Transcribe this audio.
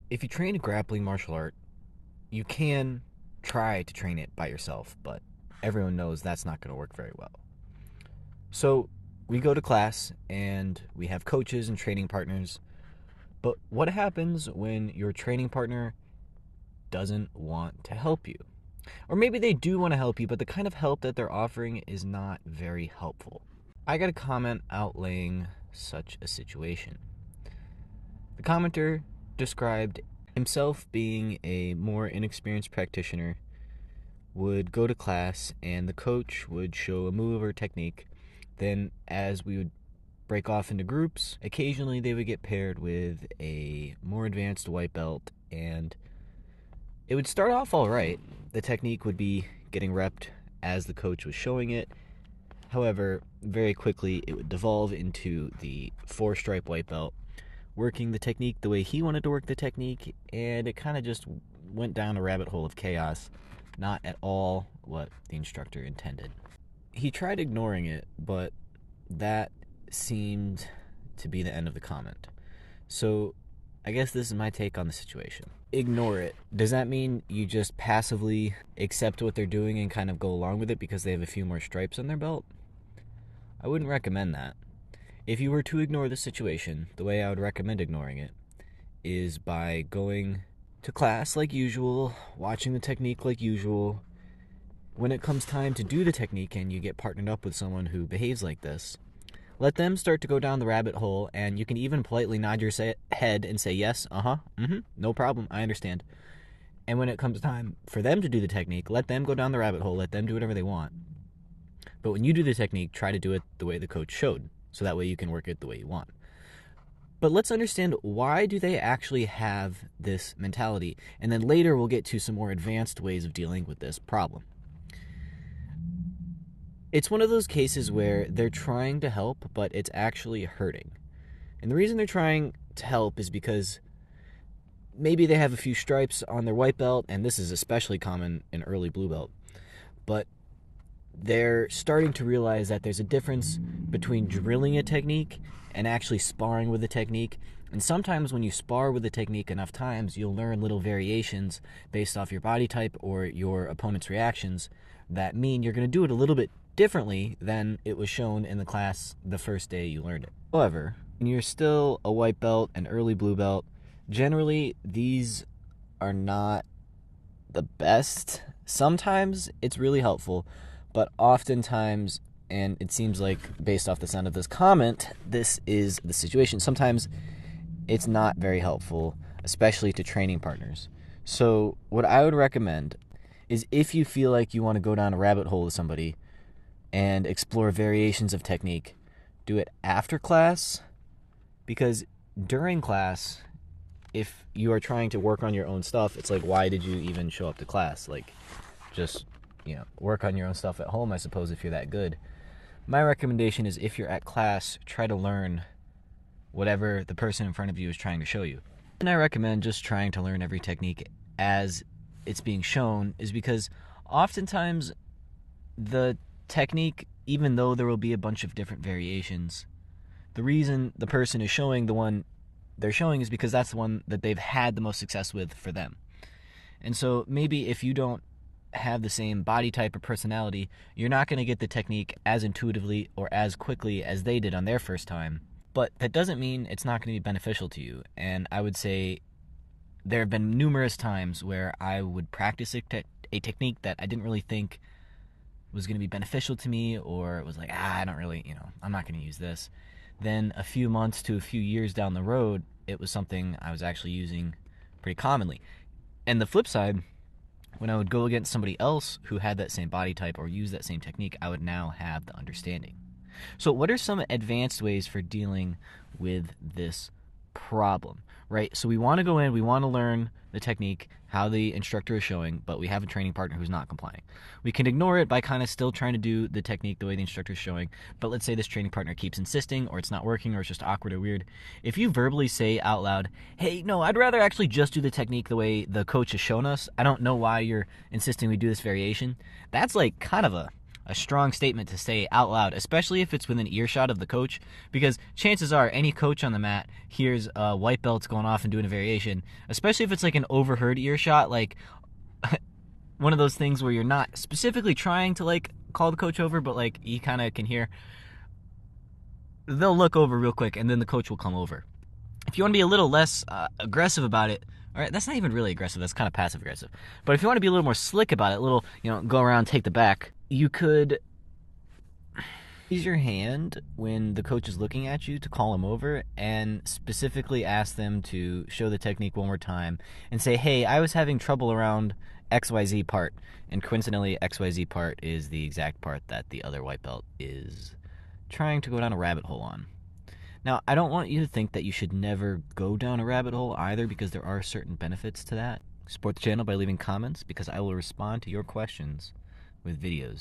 If you train a grappling martial art, you can try to train it by yourself, but everyone knows that's not going to work very well. So we go to class and we have coaches and training partners, but what happens when your training partner doesn't want to help you? Or maybe they do want to help you, but the kind of help that they're offering is not very helpful. I got a comment outlaying such a situation. The commenter described himself being a more inexperienced practitioner, would go to class and the coach would show a move or technique. Then as we would break off into groups, occasionally they would get paired with a more advanced white belt, and it would start off all right. The technique would be getting repped as the coach was showing it. However, very quickly it would devolve into the 4-stripe white belt, working the technique the way he wanted to work the technique, and it kind of just went down a rabbit hole of chaos, not at all what the instructor intended. He tried ignoring it, but that seemed to be the end of the comment. So I guess this is my take on the situation. Ignore it. Does that mean you just passively accept what they're doing and kind of go along with it because they have a few more stripes on their belt? I wouldn't recommend that. If you were to ignore the situation, the way I would recommend ignoring it is by going to class like usual, watching the technique like usual. When it comes time to do the technique and you get partnered up with someone who behaves like this, let them start to go down the rabbit hole, and you can even politely nod your head and say, yes, no problem, I understand. And when it comes time for them to do the technique, let them go down the rabbit hole, let them do whatever they want. But when you do the technique, try to do it the way the coach showed, so that way you can work it the way you want. But let's understand, why do they actually have this mentality? And then later we'll get to some more advanced ways of dealing with this problem. It's one of those cases where they're trying to help, but it's actually hurting. And the reason they're trying to help is because maybe they have a few stripes on their white belt, and this is especially common in early blue belt, but they're starting to realize that there's a difference between drilling a technique and actually sparring with the technique. And sometimes when you spar with the technique enough times, you'll learn little variations based off your body type or your opponent's reactions that mean you're going to do it a little bit differently than it was shown in the class the first day you learned it. However, when you're still a white belt, an early blue belt, generally these are not the best. Sometimes it's really helpful, but oftentimes, and it seems like based off the sound of this comment, this is the situation. Sometimes it's not very helpful, especially to training partners. So what I would recommend is, if you feel like you want to go down a rabbit hole with somebody and explore variations of technique, do it after class, because during class, if you are trying to work on your own stuff, it's like, why did you even show up to class? Like, just, work on your own stuff at home, I suppose, if you're that good. My recommendation is, if you're at class, try to learn whatever the person in front of you is trying to show you. And I recommend just trying to learn every technique as it's being shown, is because oftentimes the technique, even though there will be a bunch of different variations, the reason the person is showing the one they're showing is because that's the one that they've had the most success with for them. And so maybe if you don't have the same body type or personality, you're not going to get the technique as intuitively or as quickly as they did on their first time. But that doesn't mean it's not going to be beneficial to you. And I would say there have been numerous times where I would practice a technique that I didn't really think was going to be beneficial to me, or it was like, I don't really, I'm not going to use this. Then a few months to a few years down the road, it was something I was actually using pretty commonly. And the flip side, when I would go against somebody else who had that same body type or use that same technique, I would now have the understanding. So what are some advanced ways for dealing with this problem, right? So we want to go in, we want to learn the technique, how the instructor is showing, but we have a training partner who's not complying. We can ignore it by kind of still trying to do the technique the way the instructor is showing, but let's say this training partner keeps insisting, or it's not working, or it's just awkward or weird. If you verbally say out loud, hey, no, I'd rather actually just do the technique the way the coach has shown us, I don't know why you're insisting we do this variation, that's like kind of a a strong statement to say out loud, especially if it's within earshot of the coach, because chances are any coach on the mat hears white belts going off and doing a variation, especially if it's like an overheard earshot, like one of those things where you're not specifically trying to like call the coach over, but like he kind of can hear. They'll look over real quick, and then the coach will come over. If you want to be a little less aggressive about it, all right, that's not even really aggressive, that's kind of passive aggressive. But if you want to be a little more slick about it, a little, go around, take the back, you could use your hand when the coach is looking at you to call him over and specifically ask them to show the technique one more time and say, hey, I was having trouble around XYZ part. And coincidentally, XYZ part is the exact part that the other white belt is trying to go down a rabbit hole on. Now, I don't want you to think that you should never go down a rabbit hole either, because there are certain benefits to that. Support the channel by leaving comments, because I will respond to your questions with videos.